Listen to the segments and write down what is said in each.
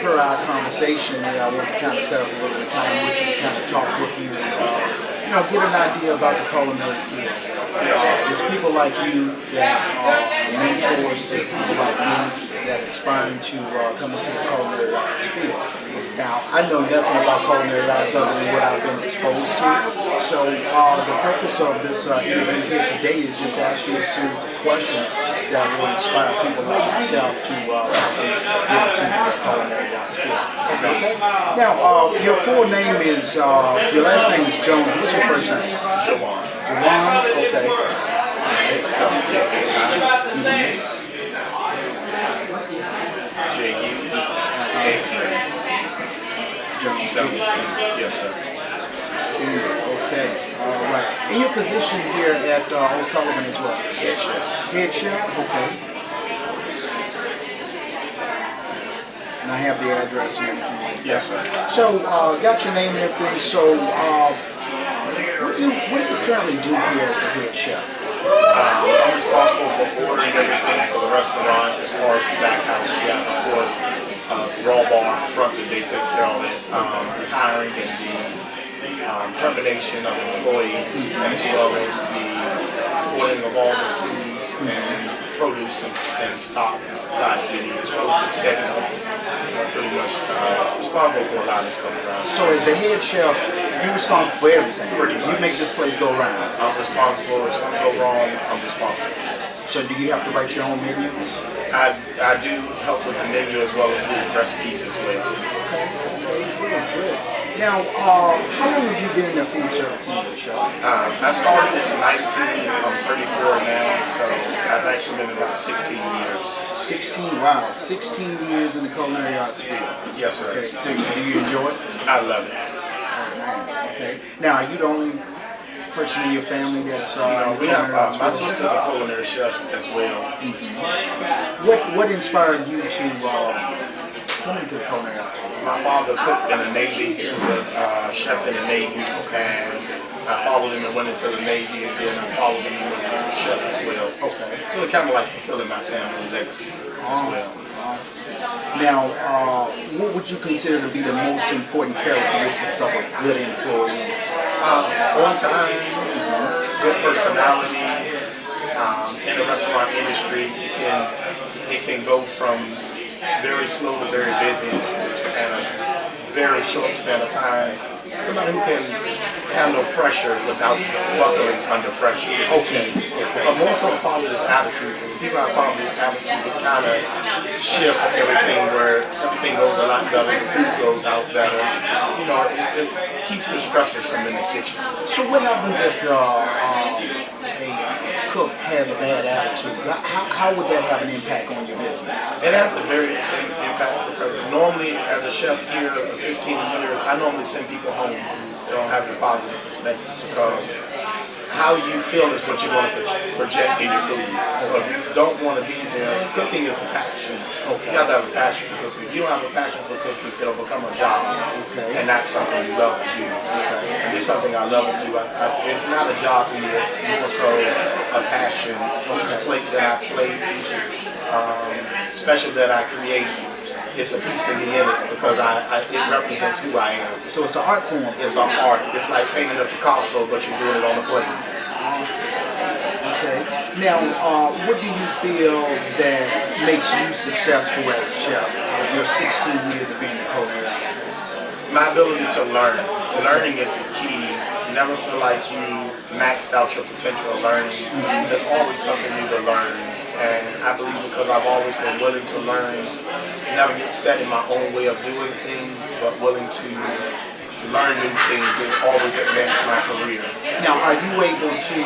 per our conversation, I want to kind of set up a little bit of time with you to kind of talk with you and get an idea about the culinary field. It's people like you that are mentors to people like me that are aspiring to come into the culinary arts field. Now, I know nothing about culinary arts other than what I've been exposed to. So the purpose of this interview here today is just to ask you a series of questions that will inspire people like myself to get into the culinary arts field. Okay? Now, your full name is, your last name is Jone. What's your first name? Jone. Jone? Okay. It's Yes, sir. Senior, okay. All right. And your position here at O'Sullivan as well? Head chef. Head chef? Okay. And I have the address and everything. Yes, sir. So, got your name and everything. So, what do you currently do here as the head chef? I'm responsible for ordering everything for the restaurant as far as the back house. We have, of course, raw bar front that they take care of it, the hiring and the termination of employees, as well as the ordering of all the foods and produce and stock and supply that we need, as well as the schedule. Pretty much responsible for a lot of stuff around. So as the head chef, you're responsible for everything. Pretty much. You make this place go round. I'm responsible. If something go wrong, I'm responsible for it. So do you have to write your own menus? I do help with the menu as well as the recipes as well. Okay, good. Now, how long have you been in the food service industry? I started in 19, I'm 34 now, so I've actually been about 16 years. 16, wow, 16 years in the culinary arts field. Yes, sir. Okay, do you enjoy it? I love it. Oh, man. Okay. Now, are you the only person in your family that's we have my sister's a culinary chef as well. Mm-hmm. What inspired you to come into the culinary arts field? My father cooked in the Navy. He was a chef in the Navy, and I followed him and went into the Navy, and then I followed him and went into the chef as well. Okay. So it kind of like fulfilling my family legacy as well. Awesome. Now, what would you consider to be the most important characteristics of a good employee? On time, good personality. In the restaurant industry, it can go from very slow to very busy in a very short span of time. Somebody who can have no pressure without buckling under pressure. Okay. But more so positive attitude. When people have positive attitude, it kind of shifts everything where everything goes a lot better, the food goes out better. You know, it keeps the stressors from in the kitchen. So what happens if a cook has a bad attitude? How would that have an impact on your business? It has a very big impact because normally as a chef here for 15 years, I normally send people home who don't have the positive perspective because how you feel is what you're going to project in your food. So if you don't want to be there, cooking is a passion. Okay. You have to have a passion for cooking. If you don't have a passion for cooking, it'll become a job. Okay. And not something you love to do. Okay. And this is something I love to do. It's not a job to me, it's more so a passion. Each plate that I plate, each special that I create, it's a piece of me in it because it represents who I am. So it's an art form. It's an art. It's like painting a Picasso, but you're doing it on a plate. Awesome. Okay. Now, what do you feel that makes you successful as a chef out of your 16 years of being a culinary arts? My ability to learn. Learning is the key. Never feel like you maxed out your potential of learning. There's always something new to learn. And I believe because I've always been willing to learn, never get set in my own way of doing things, but willing to learn new things and always advance my career. Now, are you able to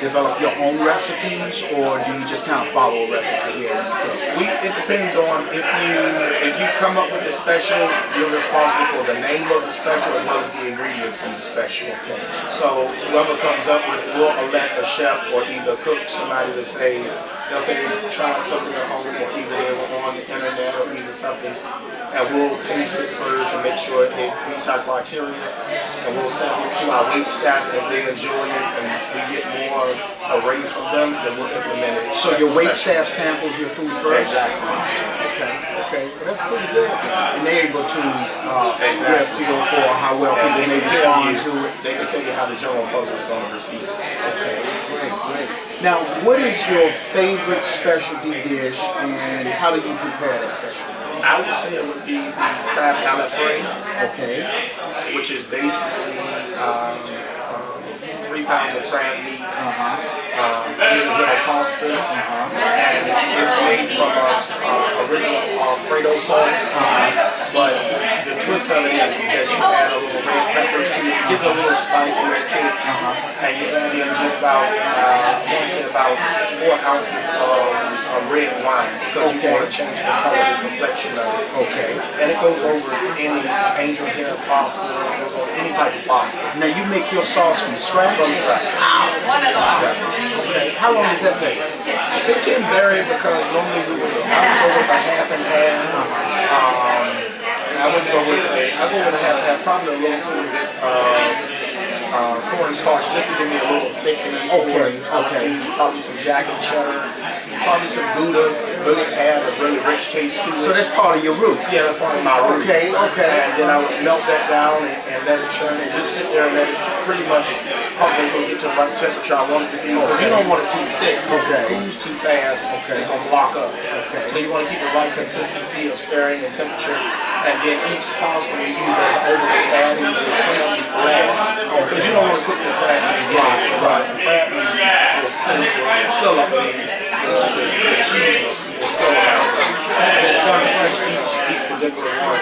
develop your own recipes, or do you just kind of follow a recipe here? It depends on if you come up with the special, you're responsible for the name of the special as well as the ingredients in the special. Okay. So whoever comes up with it will elect a chef or either cook somebody to say, they'll say they tried something at home or either they were on the internet or either something. and we'll taste it first and make sure it meets our criteria, and we'll send it to our wait staff, and if they enjoy it and we get more a rate from them, then we'll implement it. So your wait staff samples your food first? Exactly. Okay, okay, well, that's pretty good. And they're able to get a feel for how well people may respond to it. They can tell you how the general public is going to receive it. Okay, great, great. Now, what is your favorite specialty dish, and how do you prepare that specialty? I would say it would be the crab a la frais, Okay, which is basically 3 pounds of crab meat, using little pasta, and it's made from original Alfredo sauce. But the twist of it is that you add a little red peppers to it, give it a little spice and a kick, and you add in just about, I want to say about 4 ounces of red wine, because you want to change the color, the complexion of it. okay. And it goes over any angel hair pasta, any type of pasta. Now, you make your sauce from scratch? From scratch. Okay, how long does that take? It can vary because normally I would go with a half and half. I wouldn't go with I go with a half and half, probably a little too bit cornstarch just to give me a little thickening. Okay. Probably some jack and cheddar, probably some Gouda, really add a really rich taste to it. So that's part of your roux? Yeah, that's part of my roux. Okay, okay. And then I would melt that down and let it churn and just sit there and let it pretty much pump until it get to the right temperature I want it to be. Because you don't want it too thick. Okay. If it cools too fast, it's going to block up. Okay. So you want to keep the right consistency of stirring and temperature. And then each pasta we use as overlay, adding the crab meat last. Because you don't want to cook the crab meat right. The crab meat will seal up the cheese will seal around it. And it's done fresh each particular one,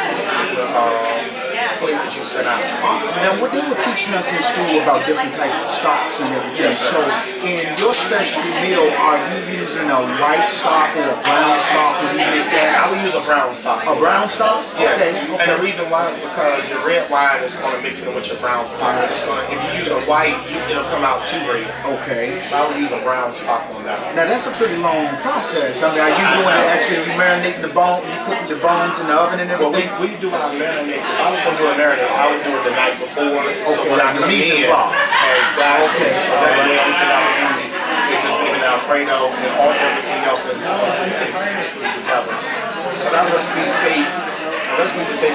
plate that you set out. Awesome. Now, what they were teaching us in school about different types of stocks and everything. Yes, sir. So, in your specialty meal, are you using a white stock or a brown stock when you make that? I would use a brown stock. A brown stock? Yeah. Okay. And the reason why is because your red wine is going to mix in with your brown stock. It's going to, if you use a white, it'll come out too red. Okay. So I would use a brown stock on that. Now, that's a pretty long process. I mean, are you doing it actually, you marinating the bone, you cooking the bones in the oven and Well, everything? we do our marinade. If I was going to do a marinade, I would do it the night before. So when I the come mise en in, place. exactly. Okay. So that way, everything I would do is just making Alfredo and everything else and consistently together. Because our recipes take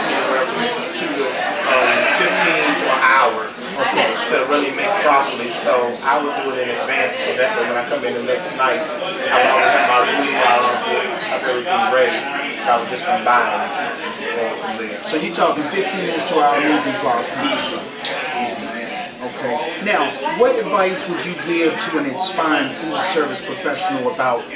anywhere from 15 to an hour to really make properly. So I would do it in advance so that way when I come in the next night, I would already have my roux, have everything ready. I would just combine and keep going from there. So you're talking 15 minutes to an hour mise en place time. Easy. Okay. Now, what advice would you give to an inspiring food service professional about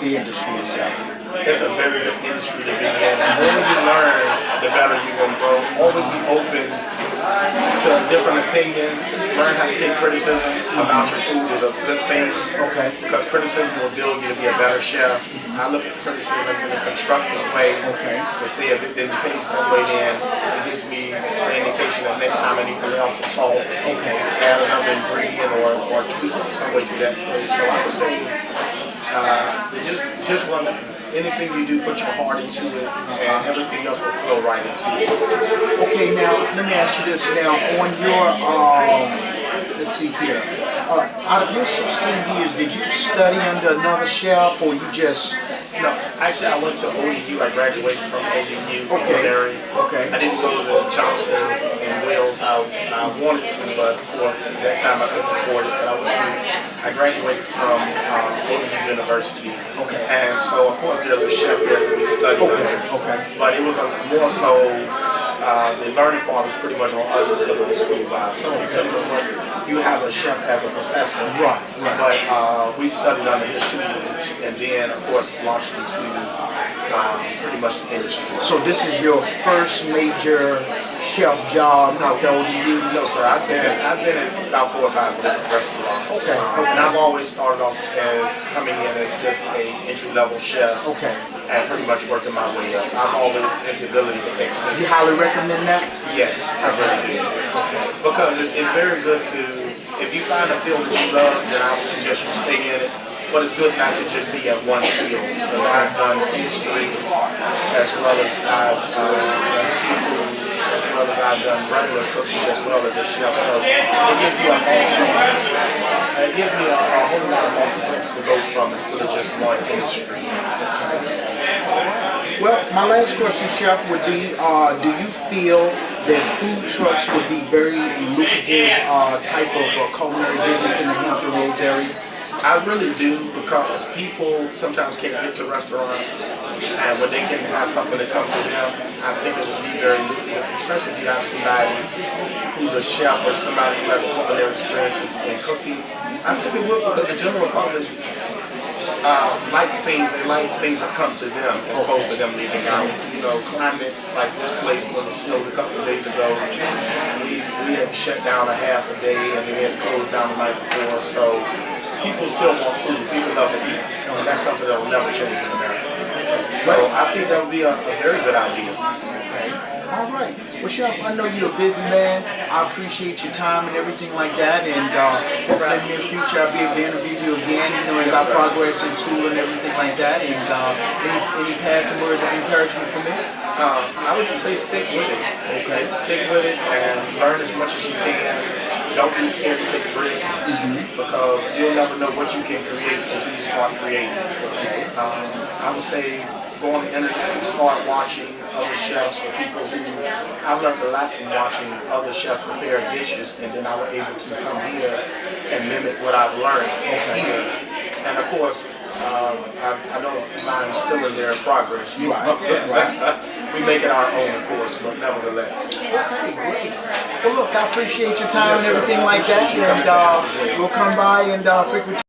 the industry itself? It's a very good industry to be in. The more you learn, the better you're going to grow. Always be open to different opinions. Learn how to take criticism about your food is a good thing. Okay. Because criticism will build you to be a better chef. I look at criticism in a constructive way. Okay. To see if it didn't taste that way, then it gives me an indication that next time I need to lay off the salt. Okay. Add another ingredient or tweak some way to that place. So I would say just run it. Anything you do, put your heart into it, and everything else will flow right into it. Okay, now let me ask you this. Now, on your let's see here. Out of your 16 years, did you study under another chef, or you just? No, actually, I went to ODU. I graduated from ODU culinary. Okay. I didn't go to Johnson and Wales. I wanted to, but at that time I couldn't afford it. But I graduated from ODU University. Okay. And so, of course, there's a chef there that we studied under. Okay. But it was more so. The learning part was pretty much on us because it was school by. So similar to what you have a chef as a professor. Right. But we studied under his tutelage, and then of course launched into pretty much the industry. So this is your first major chef job out there with you? No, sir. I've been at about 4 or 5 different restaurants. Okay. And I've always started off as coming in as just a entry-level chef. Okay. And pretty much working my way up. I've always had the ability to excel. You highly recommend that? Yes, I really do. Because it's very good to, if you find a field that you love, then I would suggest you stay in it. but it's good not to just be at one field. Because I've done history as well as I've done seafood, as well as I've done regular cooking, as well as a chef. So it gives me a whole lot of multiplex to go from instead of just one industry. Well, my last question, Chef, would be, do you feel that food trucks would be very lucrative type of culinary business in the Hampton Roads area? I really do, because people sometimes can't get to restaurants, and when they can have something that comes to them, I think it would be very lucrative, especially if you have somebody who's a chef or somebody who has a culinary experience in cooking. I think it would, because the general public like things that come to them as opposed to them leaving out. You know, climates like this place when it snowed a couple of days ago, we had shut down a half a day and then we had closed down the night before. So people still want food. People love to eat, and that's something that will never change in America. So I think that would be a very good idea. Okay. All right. Well, Chef, I know you're a busy man. I appreciate your time and everything like that. And hopefully in the near future I'll be able to interview you again, you know, as I progress in school and everything like that. And any passing words of encouragement for me? I would just say stick with it. Okay, stick with it and learn as much as you can. Don't be scared to take risks, because you'll never know what you can create until you start creating. I would say go on the internet and start watching other chefs or people who I've learned a lot from watching other chefs prepare dishes, and then I was able to come here and mimic what I've learned here. And of course, I don't mind still in their progress. Right. We make it our own, of course, but nevertheless. Okay, great. Well, look, I appreciate your time and everything like that. And we'll come by and frequent